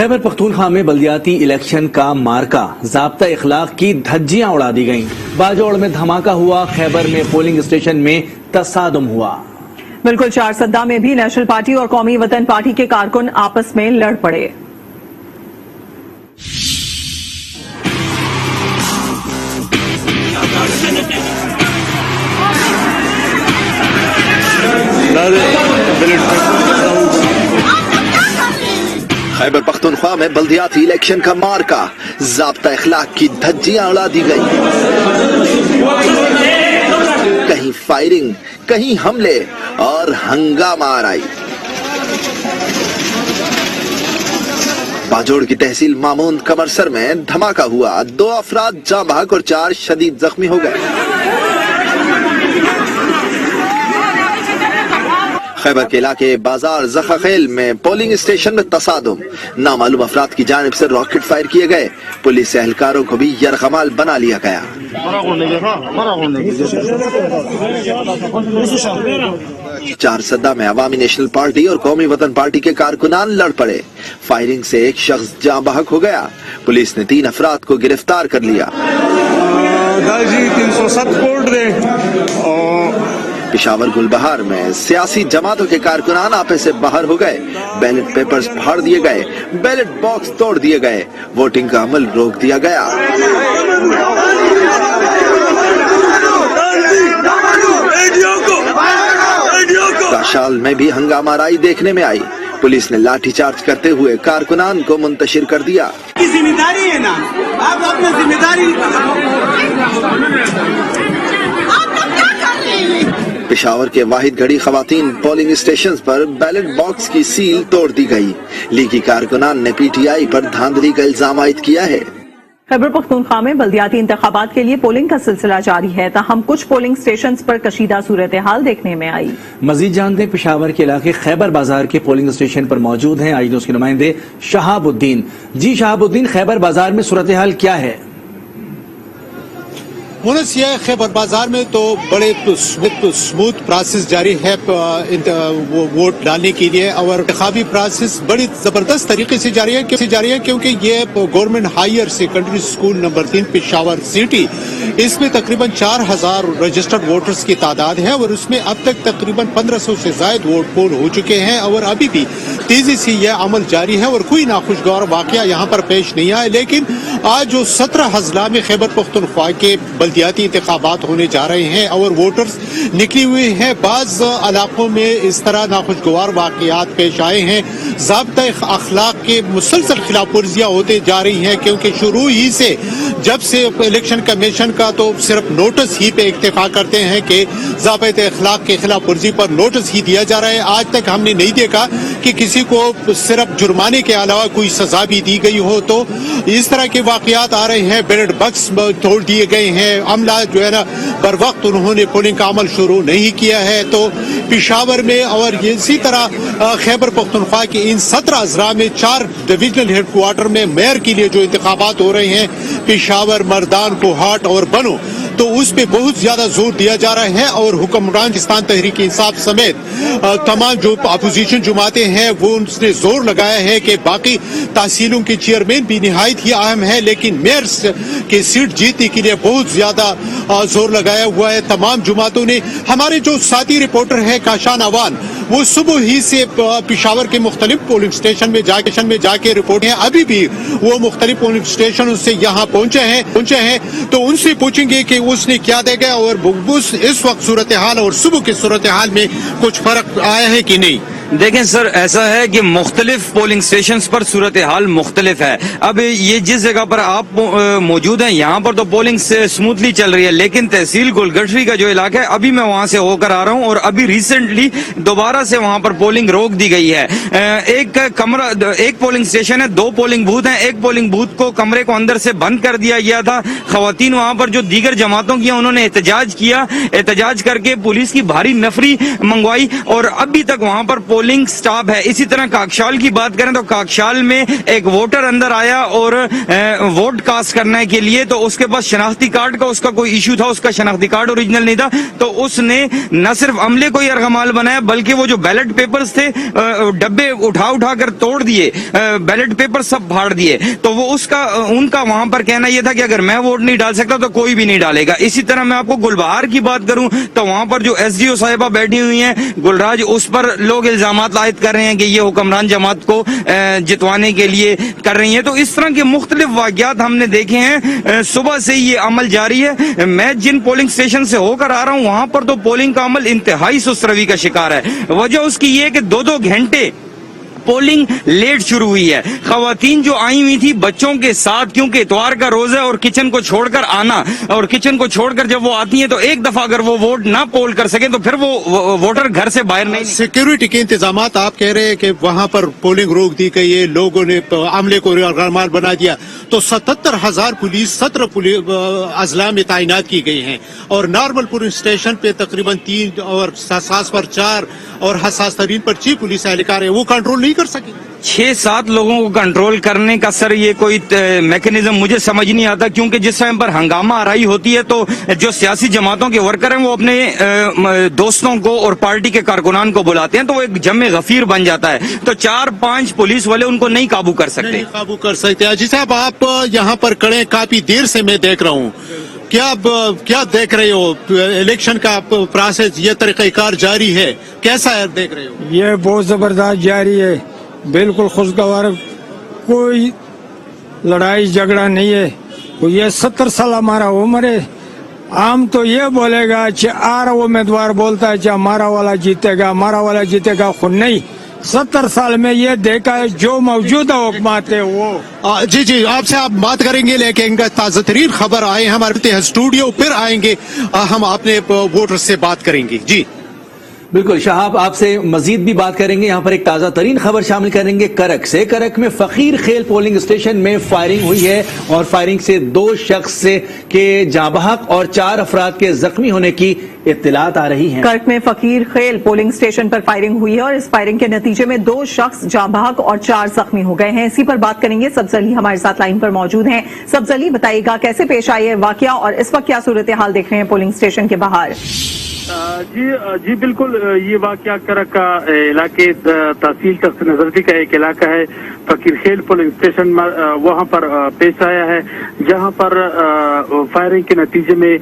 خیبر پختونخوا میں بلدیاتی الیکشن کا مارکا، ضابطہ اخلاق کی دھجیاں اڑا دی گئیں۔ باجوڑ میں دھماکہ ہوا، خیبر میں پولنگ اسٹیشن میں تصادم ہوا۔ بالکل چارسدہ میں بھی نیشنل پارٹی اور قومی وطن پارٹی کے کارکن آپس میں لڑ پڑے۔ خیبر پختونخوا میں بلدیاتی الیکشن کا مارکا، ضابطہ اخلاق کی دھجیاں اڑا دی گئی۔ کہیں فائرنگ، کہیں حملے اور ہنگامہ آرائی۔ باجوڑ کی تحصیل ماموند کمرسر میں دھماکہ ہوا، 2 افراد جاں بحق اور 4 شدید زخمی ہو گئے۔ خیبر کے علاقے بازار زخخیل میں پولنگ اسٹیشن میں تصادم، نامعلوم افراد کی جانب سے راکٹ فائر کیے گئے، پولیس اہلکاروں کو بھی یرغمال بنا لیا گیا۔ چارسدہ میں عوامی نیشنل پارٹی اور قومی وطن پارٹی کے کارکنان لڑ پڑے، فائرنگ سے ایک شخص جاں بحق ہو گیا، پولیس نے 3 افراد کو گرفتار کر لیا۔ پشاور گلبہار میں سیاسی جماعتوں کے کارکنان آپس سے باہر ہو گئے، بیلٹ پیپرز پھاڑ دیے گئے، بیلٹ باکس توڑ دیے گئے، ووٹنگ کا عمل روک دیا گیا۔ کاشال میں بھی ہنگامہ آرائی دیکھنے میں آئی، پولیس نے لاٹھی چارج کرتے ہوئے کارکنان کو منتشر کر دیا۔ ذمہ داری ہے نا، آپ اپنا ذمہ داری۔ پشاور کے واحد گھڑی خواتین پولنگ اسٹیشنز پر بیلٹ باکس کی سیل توڑ دی گئی، لیگی کارکنان نے پی ٹی آئی پر دھاندلی کا الزام عائد کیا ہے۔ خیبر پختونخوا میں بلدیاتی انتخابات کے لیے پولنگ کا سلسلہ جاری ہے، تاہم کچھ پولنگ اسٹیشنز پر کشیدہ صورتحال دیکھنے میں آئی۔ مزید جانتے ہیں پشاور کے علاقے خیبر بازار کے پولنگ اسٹیشن پر موجود ہیں آئی نیوز کے نمائندے شہاب الدین۔ جی شہاب الدین، خیبر بازار میں صورتحال کیا ہے؟ مونس یہ خیبر بازار میں تو بڑے سموتھ پروسیس جاری ہے ووٹ ڈالنے کے لیے، اور انتخابی پروسیس بڑی زبردست طریقے سے جاری ہے کیونکہ یہ government higher secondary school number 3 Peshawar city, اس میں تقریباً 4000 رجسٹرڈ ووٹرز کی تعداد ہے، اور اس میں اب تک تقریباً 1500 سے زائد ووٹ پول ہو چکے ہیں، اور ابھی بھی تیزی سے یہ عمل جاری ہے اور کوئی ناخوشگوار واقعہ یہاں پر پیش نہیں آئے۔ لیکن آج جو 17 اضلاع میں خیبر پختونخوا کے بلدیاتی انتخابات ہونے جا رہے ہیں اور ووٹرز نکلی ہوئے ہیں، بعض علاقوں میں اس طرح ناخوشگوار واقعات پیش آئے ہیں، ضابطہ اخلاق کے مسلسل خلاف ورزیاں ہوتے جا رہی ہیں، کیونکہ شروع ہی سے جب سے الیکشن کمیشن کا تو صرف نوٹس ہی پہ اکتفا کرتے ہیں کہ ضابطہ اخلاق کے خلاف ورزی پر نوٹس ہی دیا جا رہا ہے۔ آج تک ہم نے نہیں دیکھا کہ کسی کو صرف جرمانے کے علاوہ کوئی سزا بھی دی گئی ہو، تو اس طرح کے واقعات آ رہے ہیں۔ بیلٹ باکس توڑ دیے گئے ہیں، عملہ جو ہے نا بر وقت انہوں نے پولنگ کا عمل شروع نہیں کیا ہے۔ تو پشاور میں اور اسی طرح خیبر پختونخوا کے ان 17 اضلاع میں 4 ڈویژنل ہیڈ کوارٹر میں میئر کے لیے جو انتخابات ہو رہے ہیں، پشاور، مردان، کوہاٹ اور بنو، تو اس پہ بہت زیادہ زور دیا جا رہا ہے، اور حکمران پاکستان تحریک انصاف سمیت تمام جو اپوزیشن جماعتیں ہیں وہ اس نے زور لگایا ہے کہ باقی تحصیلوں کے چیئرمین بھی نہایت ہی اہم ہے، لیکن میئر کے سیٹ جیتنے کے لیے بہت زیادہ زور لگایا ہوا ہے تمام جماعتوں نے۔ ہمارے جو ساتھی رپورٹر ہیں کاشان اوان، وہ صبح ہی سے پشاور کے مختلف پولنگ اسٹیشن میں جا کے رپورٹ ہیں، ابھی بھی وہ مختلف پولنگ اسٹیشن سے یہاں پہنچے ہیں، تو ان سے پوچھیں گے کہ اس نے کیا دیکھا اور اس وقت صورتحال اور صبح کی صورتحال میں کچھ فرق آیا ہے کہ نہیں۔ دیکھیں سر، ایسا ہے کہ مختلف پولنگ سٹیشنز پر صورتحال مختلف ہے۔ اب یہ جس جگہ پر آپ موجود ہیں یہاں پر تو پولنگ سے سموتھلی چل رہی ہے، لیکن تحصیل گولگٹری کا جو علاقہ ہے ابھی میں وہاں سے ہو کر آ رہا ہوں، اور ابھی ریسنٹلی دوبارہ سے وہاں پر پولنگ روک دی گئی ہے۔ ایک پولنگ سٹیشن ہے، 2 پولنگ بوتھ ہیں، ایک پولنگ بوتھ کو کمرے کو اندر سے بند کر دیا گیا تھا۔ خواتین وہاں پر جو دیگر جماعتوں کی انہوں نے احتجاج کیا، احتجاج کر کے پولیس کی بھاری نفری منگوائی، اور ابھی تک وہاں پر पोलिंग स्टाफ है। इसी तरह काकशाल की बात करें तो काकशाल में एक वोटर अंदर आया और वोट कास्ट करने के लिए, तो उसके पास शनाख्ती कार्ड का उसका कोई इशू था, उसका शनाख्ती कार्ड ओरिजिनल नहीं था, तो उसने न सिर्फ अमले को ही अरगमाल बनाया बल्कि वो जो बैलेट पेपर्स थे डब्बे उठा कर तोड़ दिए, बैलेट पेपर सब फाड़ दिए। तो वो उनका वहां पर कहना यह था कि अगर मैं वोट नहीं डाल सकता तो कोई भी नहीं डालेगा। इसी तरह मैं आपको गुलबहार की बात करूं तो वहां पर जो एसडीओ साहिबा बैठी हुई हैं गुलराज, उस पर लोग इल्जामात आयद कर रहे हैं कि ये हुक्मरान जमात को जितवाने के लिए कर रही है। तो इस तरह के मुख्तलिफ वाक़यात हमने देखे हैं। सुबह से ये अमल जारी है। मैं जिन पोलिंग स्टेशन से होकर आ रहा हूं वहां पर तो पोलिंग का अमल इंतहाई सुस्त रवि का शिकार है। वजह उसकी ये है कि 2-2 घंटे पोलिंग लेट शुरू हुई है। खवातीन जो आई हुई थी बच्चों के साथ, क्योंकि इतवार का रोजा है और किचन को छोड़कर आना, और किचन को छोड़कर जब वो आती हैं तो एक दफा अगर वो वोट ना पोल कर सके तो फिर वो वोटर घर से बाहर नहीं। सिक्योरिटी के इंतजाम आप कह रहे हैं कि वहां पर पोलिंग रोक दी गई है, लोगों ने अमले को अरगमाल बना दिया, तो 77,000 पुलिस 17 अजला में तैनात की गई हैं और नॉर्मल पुलिस स्टेशन पे तकरीबन 3 और हसास पर 4 और हसास तरीन पर 6 पुलिस एहलकार है, वो कंट्रोल नहीं कर सके। 6-7 लोगों को कंट्रोल करने का सर ये कोई मैकेनिज्म मुझे समझ नहीं आता, क्योंकि जिस टाइम पर हंगामा आराई होती है तो जो सियासी जमातों के वर्कर हैं वो अपने दोस्तों को और पार्टी के कारकुनान को बुलाते हैं, तो वो एक जमे गफीर बन जाता है। तो 4-5 पुलिस वाले उनको नहीं काबू कर सकते। नहीं काबू कर सकते। अजीज साहब, आप यहाँ पर खड़े काफी देर से मैं देख रहा हूँ, क्या देख रहे हो? इलेक्शन का प्रोसेस, ये तरीक़ाकार जारी है, कैसा है देख रहे हो? ये बहुत जबरदस्त जारी है, बिल्कुल खुशगवार, कोई लड़ाई झगड़ा नहीं है। ये 70 साल हमारा उम्र है। आम तो ये बोलेगा कि आर उम्मीदवार बोलता है कि हमारा वाला जीतेगा खुद नहीं। 70 साल में ये देखा है जो मौजूदा हुकूमत है वो। जी आपसे आप बात करेंगे, लेकिन ताज़ा तरीन खबर आए हमारे स्टूडियो, फिर आएंगे हम अपने वोटर से बात करेंगे। जी बिल्कुल शहाब, आपसे मजीद भी बात करेंगे। यहाँ पर एक ताज़ा तरीन खबर शामिल करेंगे करक से। करक में फकीर खेल पोलिंग स्टेशन में फायरिंग हुई है और फायरिंग से 2 शख्स के जाँ बहक और 4 अफराद के जख्मी होने की इत्तलात आ रही हैं। करक में फकीर खेल पोलिंग स्टेशन पर फायरिंग हुई है और इस फायरिंग के नतीजे में 2 शख्स जाँ बहक और 4 जख्मी हो गए हैं। इसी पर बात करेंगे। सब्ज अली हमारे साथ लाइन पर मौजूद हैं। सब्ज अली, बताइएगा कैसे पेश आई है वाकया और इस वक्त क्या सूरत हाल देख रहे हैं पोलिंग स्टेशन के बाहर? जी बिल्कुल, ये वाकया करक का इलाके तहसील तख्त नजरती का एक इलाका है। फकीर खेल पोलिंग स्टेशन वहां पर पेश आया है, जहां पर फायरिंग के नतीजे में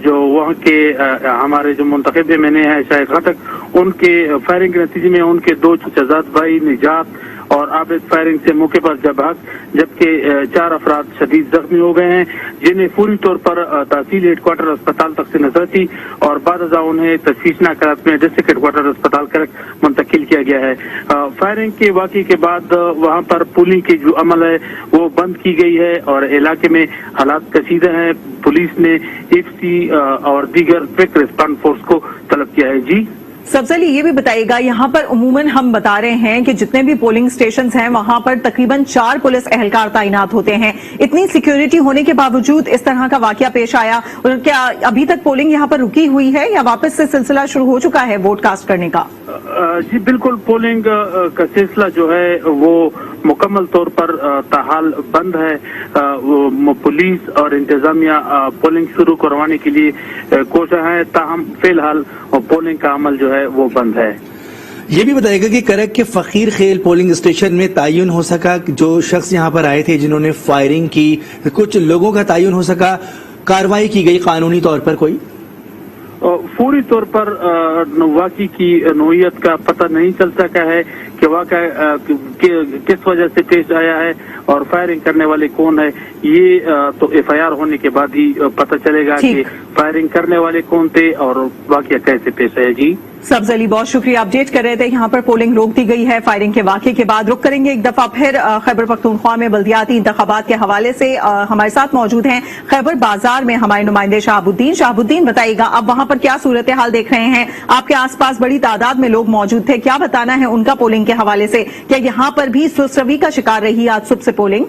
जो वहां के हमारे जो मुंतखब एमएनए हैं शायद खटक, उनके फायरिंग के नतीजे में उनके 2 चचाजाद भाई निजात और आबिद फायरिंग से मौके पर जबहक, जबकि 4 अफराद शदीद जख्मी हो गए हैं, जिन्हें पूरी तौर पर तहसील हेडक्वार्टर अस्पताल तक से नजरती और बाद उन्हें तशवीशनाक हालत में डिस्ट्रिक्ट हेडक्वार्टर अस्पताल करक मुंतकिल किया गया है। फायरिंग के वाक़े के बाद वहां पर पुलिस की जो अमल है वो बंद की गई है और इलाके में हालात कशीदा हैं। पुलिस ने एफसी और दीगर क्विक रिस्पांस फोर्स को तलब किया है। जी सब्ज अली, ये भी बताइएगा, यहाँ पर उमूमन हम बता रहे हैं कि जितने भी पोलिंग स्टेशंस हैं वहां पर तकरीबन 4 पुलिस एहलकार तैनात होते हैं। इतनी सिक्योरिटी होने के बावजूद इस तरह का वाकया पेश आया, और क्या अभी तक पोलिंग यहाँ पर रुकी हुई है या वापस से सिलसिला शुरू हो चुका है वोट कास्ट करने का? जी बिल्कुल, पोलिंग का सिलसिला जो है वो मुकम्मल तौर पर ताहाल बंद है। पुलिस और इंतजामिया पोलिंग शुरू करवाने के लिए कोशिश है, ताहम फिलहाल पोलिंग का अमल जो है वो बंद है। ये भी बताइएगा कि करक के फकीर खेल पोलिंग स्टेशन में तायुन हो सका, जो शख्स यहाँ पर आए थे जिन्होंने फायरिंग की, कुछ लोगों का तायुन हो सका, कार्रवाई की गई कानूनी तौर पर कोई? पूरी तौर पर वाक़ई की नोयत का पता नहीं चल सका है कि वाक़ा किस वजह से पेश आया है और फायरिंग करने वाले कौन है। ये तो एफआईआर होने के बाद ही पता चलेगा कि फायरिंग करने वाले कौन थे और वाक़या कैसे पेश आया। जी सब्ज अली, बहुत शुक्रिया, अपडेट कर रहे थे। यहाँ पर पोलिंग रोक दी गई है फायरिंग के वाक़े के बाद। रुक करेंगे एक दफा फिर खैबर पख्तूनख्वा में बल्दियाती इंतखाबात के हवाले से। हमारे साथ मौजूद हैं खैबर बाजार में हमारे नुमाइंदे शाहबुद्दीन, बताइएगा अब वहां पर क्या सूरत हाल देख रहे हैं? आपके आसपास बड़ी तादाद में लोग मौजूद थे, क्या बताना है उनका पोलिंग के हवाले से? क्या यहाँ पर भी सुस्त रवि का शिकार रही आज सुबह से पोलिंग?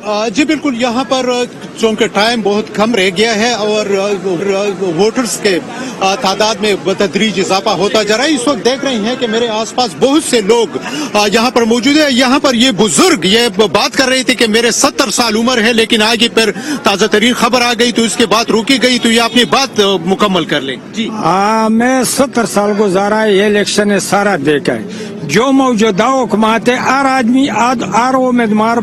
जी बिल्कुल, यहाँ पर चूंकि टाइम बहुत कम रह गया है और वोटर्स के तादाद में बतदरीज इजाफा होता जा रहा है। इस वक्त देख रहे हैं कि मेरे आसपास बहुत से लोग यहाँ पर मौजूद है। यहाँ पर ये बुजुर्ग ये बात कर रहे थे कि मेरे 70 साल उम्र है, लेकिन आगे फिर ताज़ा तरीन खबर आ गई तो इसके बाद रोकी गई। तो ये अपनी बात मुकम्मल कर लें जी। हाँ, मैं 70 साल गुजारा है, ये इलेक्शन है सारा देखा है। जो मौजूदा हुकूमत है, हर आदमी आर उम्मीदवार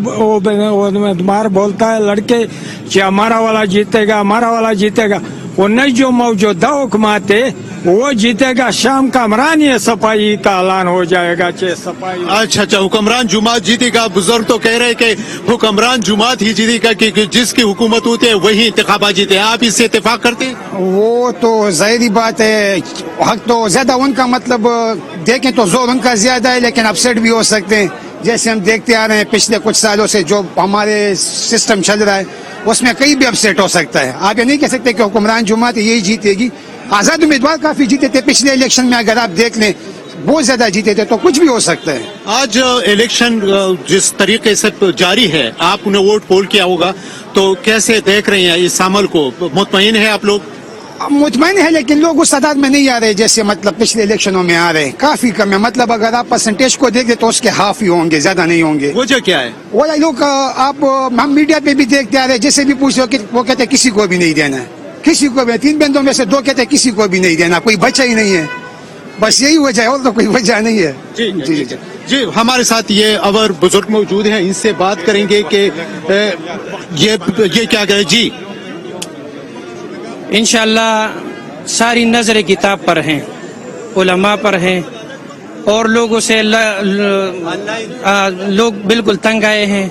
बोलता है लड़के कि हमारा वाला जीतेगा, हमारा वाला जीतेगा। वो नहीं, जो मौजूदा हुकूमत है वो जीतेगा। शाम का हुक्मरान ये सफाई का ऐलान हो जाएगा, चाहे सफाई। अच्छा, हुक्मरान जुमात जीतेगा। बुजुर्ग तो कह रहे कि हुक्मरान जुमात ही जीतेगा कि जिसकी हुकूमत होती है वही इंतखाबा जीते। आप इससे इत्तेफाक करते हैं? वो तो जाहिर बात है, हक तो ज्यादा उनका, मतलब देखें तो जोर उनका ज्यादा है, लेकिन अपसेट भी हो सकते हैं। जैसे हम देखते आ रहे हैं पिछले कुछ सालों से जो हमारे सिस्टम चल रहा है उसमें कहीं भी अपसेट हो सकता है। आप ये नहीं कह सकते कि हुक्मरान जुमात यही जीतेगी। आजाद उम्मीदवार काफी जीते थे पिछले इलेक्शन में, अगर आप देख लें बहुत ज्यादा जीते थे, तो कुछ भी हो सकता है। आज इलेक्शन जिस तरीके से जारी है, आपने वोट पोल किया होगा, तो कैसे देख रहे हैं इस अमल को? मुतमईन है आप लोग? मुतमईन है, लेकिन लोग उस तादाद में नहीं आ रहे जैसे मतलब पिछले इलेक्शनों में आ रहे हैं। काफी कम है, मतलब अगर आप परसेंटेज को देखें तो उसके हाफ ही होंगे, ज्यादा नहीं होंगे। वजह क्या है? वो लोग आप हम मीडिया पे भी देखते आ रहे हैं, जैसे भी पूछ लो वो कहते हैं किसी को भी नहीं देना है, किसी को भी। 3 बंदों में से 2 कहते हैं किसी को भी नहीं देना, कोई बचा ही नहीं है। बस यही वजह है, और तो कोई वजह नहीं है। जी जी जी, जी हमारे साथ ये और बुजुर्ग मौजूद हैं, इनसे बात करेंगे कि ये क्या कहे जी। इंशाअल्लाह सारी नजर किताब पर हैं, उलमा पर हैं, और लोगों से लोग बिल्कुल तंग आए हैं।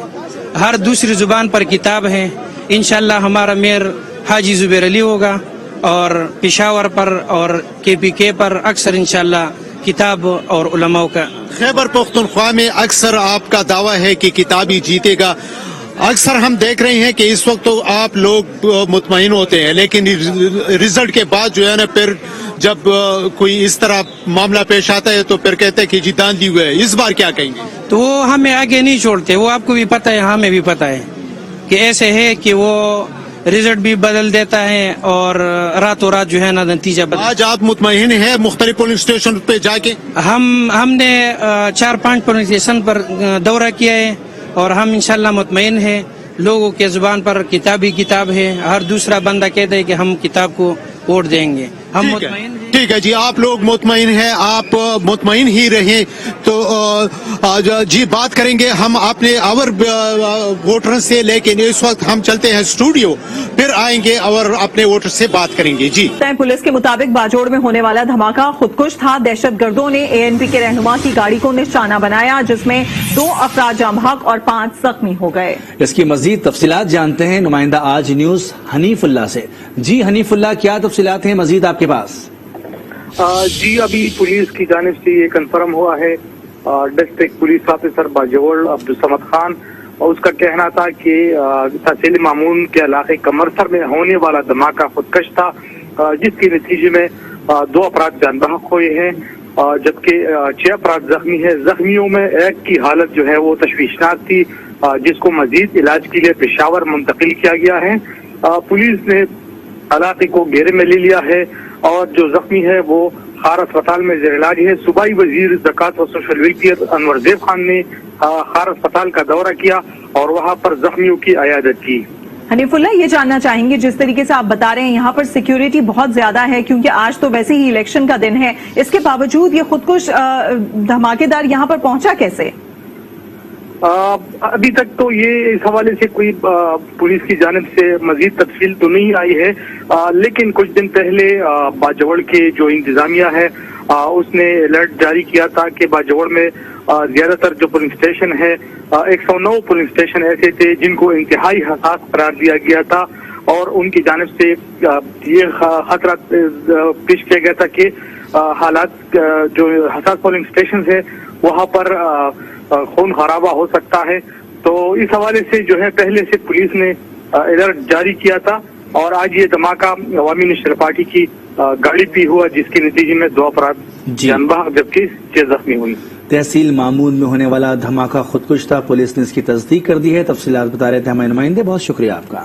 हर दूसरी जुबान पर किताब है। इंशाअल्लाह हमारा मेयर हाजी जुबैर अली होगा, और पेशावर पर और KPK पर अक्सर इंशाअल्लाह किताब और उलमाओं का। खैबर पख्तूनख्वा में अक्सर आपका दावा है कि किताब ही जीतेगा। अक्सर हम देख रहे हैं कि इस वक्त तो आप लोग मुतमईन होते हैं, लेकिन रिजल्ट के बाद जो है ना, फिर जब कोई इस तरह मामला पेश आता है तो फिर कहते हैं कि जी दान दी हुए है। इस बार क्या कहेंगे? तो वो हमें आगे नहीं छोड़ते, वो आपको भी पता है, हमें भी पता है कि ऐसे है कि वो रिजल्ट भी बदल देता है और रातों रात जो है ना नतीजा बदल। आज आप मुतमईन है मुख्तलिफ पोलिंग स्टेशन पे जाके? हमने 4-5 पोलिंग स्टेशन पर दौरा किया है, और हम इंशाल्लाह मुतमईन है। लोगों के जुबान पर किताब ही किताब है। हर दूसरा बंदा कहता है कि हम किताब को वोट देंगे। हम मुतमईन हैं। ठीक है जी, आप लोग मुतमईन हैं, आप मुतमईन ही रहें। तो जी बात करेंगे हम अपने और वोटर से, लेकिन इस वक्त हम चलते हैं स्टूडियो, फिर आएंगे और अपने वोटर से बात करेंगे जी। पुलिस के मुताबिक बाजोड़ में होने वाला धमाका खुदकुश था। दहशतगर्दों ने ANP के रहनुमा की गाड़ी को निशाना बनाया, जिसमें 2 अफराद जाम बहक और 5 जख्मी हो गए। इसकी मजीद तफसीलात जानते हैं नुमाइंदा आज न्यूज हनीफुल्लाह से। जी हनीफुल्लाह, क्या तफसीलात हैं मजीद आपके पास? जी अभी पुलिस की जानिब से ये कंफर्म हुआ है, district police officer Bajaur Abdul Samad Khan, और उसका कहना था कि तहसील मामून के इलाके कमरसर में होने वाला धमाका खुदकश था, जिसके नतीजे में 2 अफराद जान बहक हुए हैं, जबकि 6 अफराद जख्मी है। जख्मियों में एक की हालत जो है वो तशवीशनाक थी, जिसको मजीद इलाज के लिए पेशावर मुंतकिल किया गया है। पुलिस ने इलाके को घेरे में ले लिया है, और जो जख्मी है वो खार अस्पताल में जेर इलाज है। सूबाई वजीर ज़कात व सोशल वेलफेयर अनवर ज़ैब खान ने खार अस्पताल का दौरा किया और वहां पर जख्मियों की अयादत की। हनीफुल्लाह, ये जानना चाहेंगे, जिस तरीके से आप बता रहे हैं यहाँ पर सिक्योरिटी बहुत ज्यादा है, क्योंकि आज तो वैसे ही इलेक्शन का दिन है, इसके बावजूद ये खुदकुश धमाकेदार यहाँ पर पहुंचा कैसे? अभी तक तो ये इस हवाले से कोई पुलिस की जानिब से मजीद तफसील तो नहीं आई है, लेकिन कुछ दिन पहले बाजोड़ के जो इंतजामिया है उसने अलर्ट जारी किया था कि बाजोड़ में ज्यादातर जो पुलिस स्टेशन है 109 पुलिस स्टेशन ऐसे थे जिनको इंतहाई हसास करार दिया गया था, और उनकी जानिब से ये खतरा पेश किया गया था कि हालात जो हसास पोलिंग स्टेशन है वहां पर खून खराबा हो सकता है। तो इस हवाले से जो है पहले से पुलिस ने अलर्ट जारी किया था, और आज ये धमाका अवामी नेशनल पार्टी की गाड़ी पे हुआ, जिसके नतीजे में 2 अफराद जान बहक जबकि 6 जख्मी हुई। तहसील मामून में होने वाला धमाका खुदकुश था। पुलिस ने इसकी तस्दीक कर दी है। तफसीलात बता रहे थे हमारे नुमाइंदे। बहुत शुक्रिया आपका।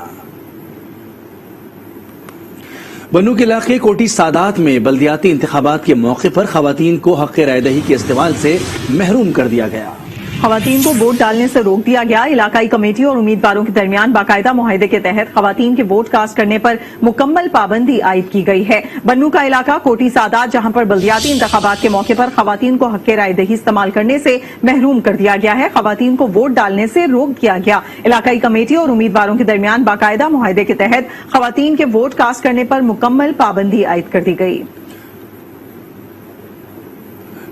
बन्नू के इलाके कोटी सादात में बल्दियाती इंतखाबात के मौके पर खवातीन को हक रायदही के इस्तेमाल से महरूम कर दिया गया। खवातीन को वोट डालने से रोक दिया गया। इलाकाई कमेटी और उम्मीदवारों के दरमियान बाकायदा मुआहदे के तहत खवातीन के वोट कास्ट करने पर मुकम्मल पाबंदी आयद की गई है। बन्नू का इलाका कोटी सादात, जहां पर बल्दियाती इंतखाबात के मौके पर खवातीन को हक रायदही इस्तेमाल करने से महरूम कर दिया गया है। खवातीन को वोट डालने से रोक दिया गया। इलाकाई कमेटी और उम्मीदवारों के दरमियान बाकायदा मुआहदे के तहत खवातीन के वोट कास्ट करने पर मुकम्मल पाबंदी आयद कर दी गई।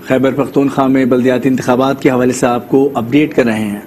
खैबर पख्तूनख्वा में बल्दियाती इंतखाबात के हवाले से आपको अपडेट कर रहे हैं।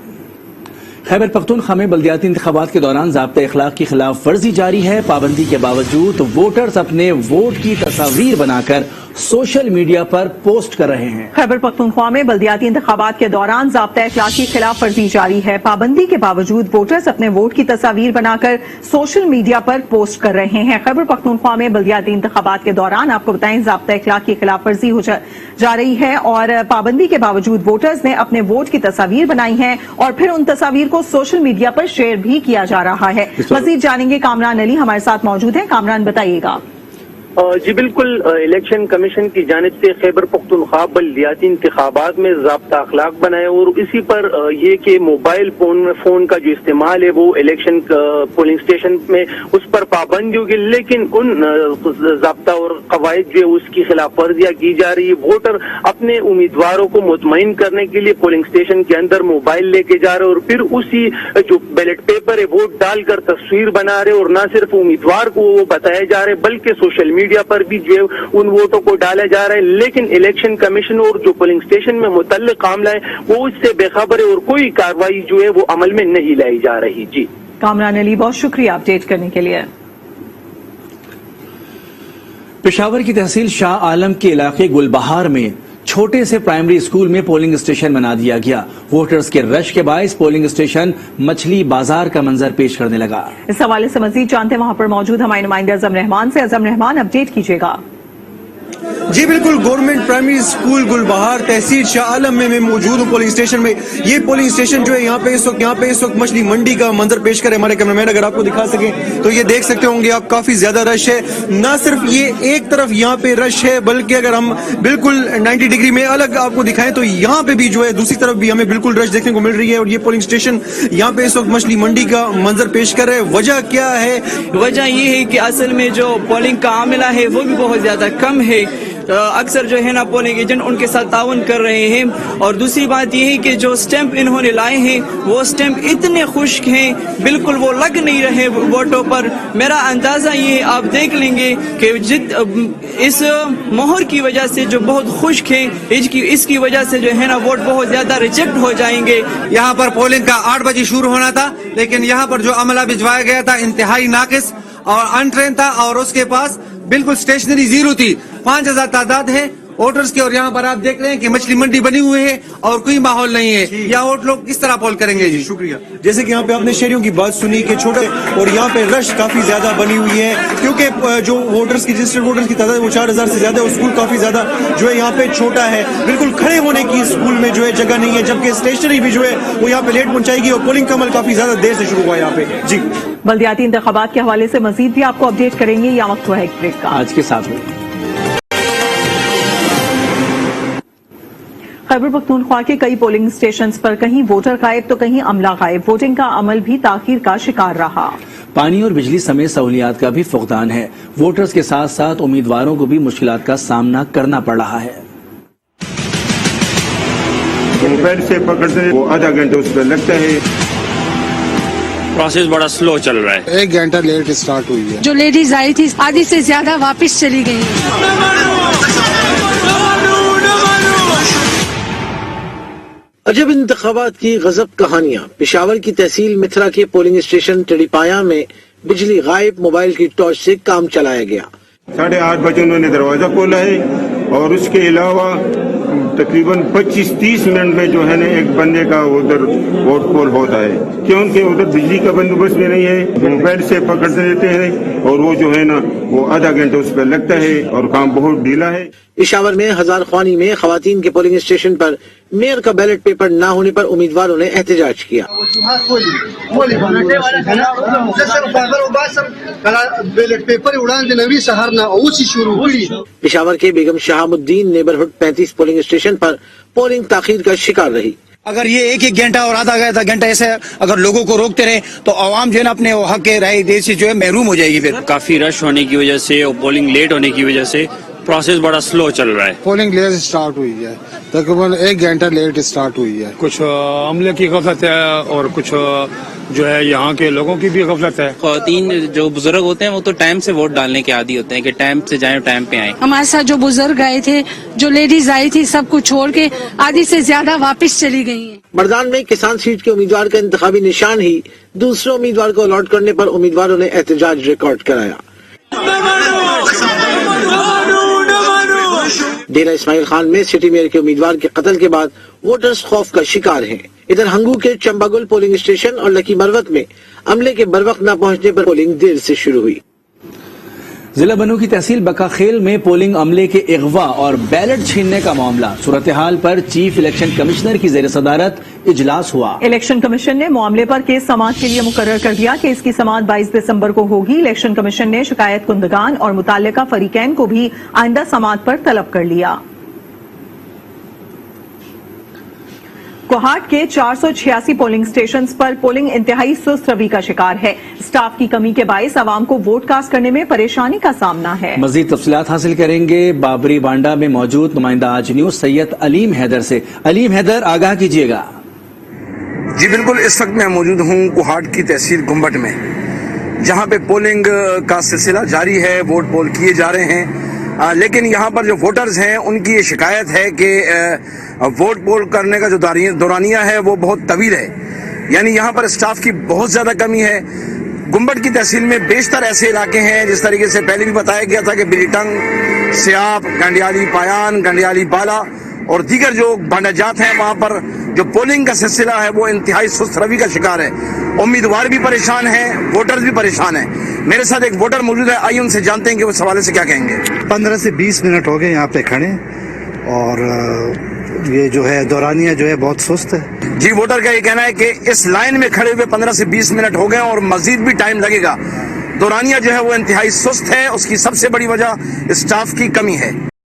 खैबर पख्तूनख्वा में बल्दियाती इंतखाबात के दौरान ज़ाब्ता इखलाक की खिलाफ वर्जी जारी है। पाबंदी के बावजूद वोटर्स अपने वोट की तस्वीर बनाकर सोशल मीडिया पर पोस्ट कर रहे हैं। खैबर पख्तूनख्वा में बल्दियाती इंतखाबात के दौरान ज़ाब्ता इखलाक की खिलाफ वर्जी जारी है। पाबंदी के बावजूद वोटर्स अपने वोट की तस्वीर बनाकर सोशल मीडिया पर पोस्ट कर रहे हैं। खैबर पख्तूनख्वा में बल्दियाती इंतखाबात के दौरान आपको बताएं ज़ाब्ता इखलाक की खिलाफ वर्जी हो जा रही है और पाबंदी के बावजूद वोटर्स ने अपने वोट की तस्वीर बनाई है और फिर उन तस्वीर को सोशल मीडिया पर शेयर भी किया जा रहा है। मजीद जानेंगे, कामरान अली हमारे साथ मौजूद हैं। कामरान, बताइएगा। जी बिल्कुल, इलेक्शन कमीशन की जानिब से खैबर पख्तूनख्वा बल्दियाती इंतखाबात में ज़ाब्ता अखलाक बनाया और इसी पर ये कि मोबाइल फोन का जो इस्तेमाल है वो इलेक्शन पोलिंग स्टेशन में उस पर पाबंदी होगी, लेकिन उन ज़ाब्ता और कवायद जो है उसकी खिलाफ वर्जियाँ की जा रही है। वोटर अपने उम्मीदवारों को मुतमईन करने के लिए पोलिंग स्टेशन के अंदर मोबाइल लेके जा रहे और फिर उसी जो बैलेट पेपर है वोट डालकर तस्वीर बना रहे और न सिर्फ उम्मीदवार को वो बताया जा रहे बल्कि सोशल मीडिया पर भी जो उन वोटों को डाला जा रहा है। लेकिन इलेक्शन कमीशन और जो पोलिंग स्टेशन में मुतल्लिक मामला है वो उससे बेखबर है और कोई कार्रवाई जो है वो अमल में नहीं लाई जा रही। जी कामरान अली, बहुत शुक्रिया अपडेट करने के लिए। पेशावर की तहसील शाह आलम के इलाके गुलबहार में छोटे से प्राइमरी स्कूल में पोलिंग स्टेशन बना दिया गया। वोटर्स के रश के बायस पोलिंग स्टेशन मछली बाजार का मंजर पेश करने लगा। इस हवाले से मजीद जानते हैं वहां पर मौजूद हमारे नुमाइंदे अजम रहमान से। अजम रहमान, अपडेट कीजिएगा। जी बिल्कुल, गवर्नमेंट प्राइमरी स्कूल गुलबहार तहसील शाह आलम में मैं मौजूद हूँ पोलिंग स्टेशन में। ये पोलिंग स्टेशन जो है यहाँ पे इस वक्त मछली मंडी का मंजर पेश करे हमारे कैमरामैन, अगर आपको दिखा सकें तो ये देख सकते होंगे आप, काफी ज्यादा रश है। ना सिर्फ ये एक तरफ यहाँ पे रश है बल्कि अगर हम बिल्कुल 90 डिग्री में अलग आपको दिखाएं तो यहाँ पे भी जो है दूसरी तरफ भी हमें बिल्कुल रश देखने को मिल रही है। और ये पोलिंग स्टेशन यहाँ पे इस वक्त मछली मंडी का मंजर पेश कर रहे हैं। वजह क्या है? वजह ये है कि असल में जो पोलिंग का आमला है वो भी बहुत ज्यादा कम है। अक्सर जो है ना पोलिंग एजेंट उनके साथ ताउन कर रहे हैं। और दूसरी बात यह है कि जो स्टैंप इन्होंने लाए हैं वो स्टैंप इतने खुश्क हैं, बिल्कुल वो लग नहीं रहे वोटों पर। मेरा अंदाजा ये आप देख लेंगे कि इस मोहर की वजह से जो बहुत खुश्क है इसकी वजह से जो है ना वोट बहुत ज्यादा रिजेक्ट हो जाएंगे। यहाँ पर पोलिंग का 8 बजे शुरू होना था, लेकिन यहाँ पर जो अमला भिजवाया गया था इंतहाई नाकिस और अनट्रेन था और उसके पास बिल्कुल स्टेशनरी जीरो थी। 5000 तादाद है वोटर्स की और यहाँ पर आप देख रहे हैं कि मछली मंडी बनी हुई है और कोई माहौल नहीं है। यहाँ वोट लोग किस तरह पोल करेंगे? जी शुक्रिया। जैसे कि यहाँ पे आपने शहरियों की बात सुनी कि छोटे और यहाँ पे रश काफी ज्यादा बनी हुई है क्योंकि जो वोटर्स की रजिस्टर्ड वोटर्स की तादाद वो 4000 से ज्यादा है और स्कूल काफी ज्यादा जो है यहाँ पे छोटा है। बिल्कुल खड़े होने की स्कूल में जो है जगह नहीं है, जबकि स्टेशनरी भी जो है वो यहाँ पे लेट पहुंचाएगी और पोलिंग का अमल काफी ज्यादा देर से शुरू हुआ यहाँ पे। जी बल्दियाती इंतखाबात के हवाले से मजीद भी आपको अपडेट करेंगे। या वक्त हुआ है एक ब्रेक का। आज के साथ में खैबर पख्तूनख्वा के कई पोलिंग स्टेशंस पर कहीं वोटर गायब तो कहीं अमला गायब। वोटिंग का अमल भी ताखीर का शिकार रहा। पानी और बिजली समेत सहूलियात का भी फुकदान है। वोटर्स के साथ साथ उम्मीदवारों को भी मुश्किलात का सामना करना पड़ रहा है। मोबाइल से पकड़ते वो आधा घंटा उस पर लगता है। प्रोसेस बड़ा स्लो चल रहा है। 1 घंटा लेट स्टार्ट हुई है। जो लेडीज आई थी आधी से ज्यादा वापस चली गई। अजब इंतखाबात की गजब कहानियां। पेशावर की तहसील मिथरा के पोलिंग स्टेशन टेढ़ीपाया में बिजली गायब, मोबाइल की टॉर्च से काम चलाया गया। 8:30 बजे उन्होंने दरवाजा खोला है और उसके अलावा तकरीबन 25-30 मिनट में जो है ना एक बंदे का उधर वोट पोल होता है, क्योंकि उधर बिजली का बंदोबस्त भी नहीं है। मोबाइल से पकड़ देते हैं और वो जो है ना वो आधा घंटा उस पर लगता है और काम बहुत ढीला है। पेशावर में हजार ख्वानी में खवातीन के पोलिंग स्टेशन पर मेयर का बैलेट पेपर न होने पर उम्मीदवारों ने एहतजाज किया। पेशावर के बेगम शहाबुद्दीन नेबरहुड 35 पोलिंग स्टेशन पर पोलिंग ताखीर का शिकार रही। अगर ये एक घंटा और आधा घंटा ऐसे अगर लोगों को रोकते रहे तो आवाम जो है ना अपने हक के राय दे से जो है महरूम हो जाएगी। फिर काफी रश होने की वजह से और पोलिंग लेट होने की वजह से प्रोसेस बड़ा स्लो चल रहा है। पोलिंग लेट स्टार्ट हुई है, तकरीबन 1 घंटा लेट स्टार्ट हुई है। कुछ अमले की गफलत है और कुछ जो है यहाँ के लोगों की भी गफलत है। खवातीन जो बुजुर्ग होते हैं वो तो टाइम से वोट डालने के आदी होते हैं कि टाइम से जाएं टाइम पे आए। हमारे साथ जो बुजुर्ग आए थे, जो लेडीज आई थी, सब कुछ छोड़ के आधी से ज्यादा वापस चली गई हैं। मर्दान में किसान सीट के उम्मीदवार का इंतखाबी निशान ही दूसरे उम्मीदवार को अलॉट करने पर उम्मीदवारों ने एहतजाज रिकॉर्ड कराया। डेरा इस्माइल खान में सिटी मेयर के उम्मीदवार के कत्ल के बाद वोटर्स खौफ का शिकार हैं। इधर हंगू के चंबागुल पोलिंग स्टेशन और लकी मरवत में अमले के बरवक्त न पहुंचने पर पोलिंग देर से शुरू हुई। जिला बनू की तहसील बकाखेल में पोलिंग अमले के अगवा और बैलेट छीनने का मामला, सूरत हाल पर चीफ इलेक्शन कमिश्नर की जेर सदारत इजलास हुआ। इलेक्शन कमीशन ने मामले पर केस समाअत के लिए मुकर्रर कर दिया। केस की समाअत 22 दिसंबर को होगी। इलेक्शन कमीशन ने शिकायत कुंदगान और मुताल्लिका फरीकैन को भी आइंदा समाअत पर तलब कर लिया। कोहाट के 486 पोलिंग स्टेशंस पर पोलिंग इंतहाई सुस्त रवि का शिकार है। स्टाफ की कमी के बायस आवाम को वोट कास्ट करने में परेशानी का सामना है। मजीद तफसीलात हासिल करेंगे बाबरी बांडा में मौजूद नुमाइंदा आज न्यूज सैयद अलीम हैदर से। अलीम हैदर, आगाह कीजिएगा। जी बिल्कुल, इस वक्त मैं मौजूद हूँ कोहाट की तहसील गुम्बट में, जहाँ पे पोलिंग का सिलसिला जारी है, वोट पोल किए जा रहे हैं। लेकिन यहाँ पर जो वोटर्स हैं उनकी ये शिकायत है कि वोट पोल करने का जो दौरानिया है वो बहुत तवील है, यानी यहाँ पर स्टाफ की बहुत ज़्यादा कमी है। गुम्बट की तहसील में बेशतर ऐसे इलाके हैं, जिस तरीके से पहले भी बताया गया था कि बिलीटंग, सियाप, गंडियाली पायान, गंडियाली बाला और दीगर जो बांडाजात हैं, वहाँ पर जो पोलिंग का सिलसिला है वो इंतहाई सुस्त रवि का शिकार है। उम्मीदवार भी परेशान हैं, वोटर्स भी परेशान हैं। मेरे साथ एक वोटर मौजूद है, आइए उनसे जानते हैं कि वो इस हवाले से क्या कहेंगे। 15 से 20 मिनट हो गए यहाँ पे खड़े और ये जो है दौरानिया जो है बहुत सुस्त है। जी, वोटर का ये कहना है कि इस लाइन में खड़े हुए 15 से 20 मिनट हो गए और मजीद भी टाइम लगेगा। दौरानिया जो है वो इंतहाई सुस्त है, उसकी सबसे बड़ी वजह स्टाफ की कमी है।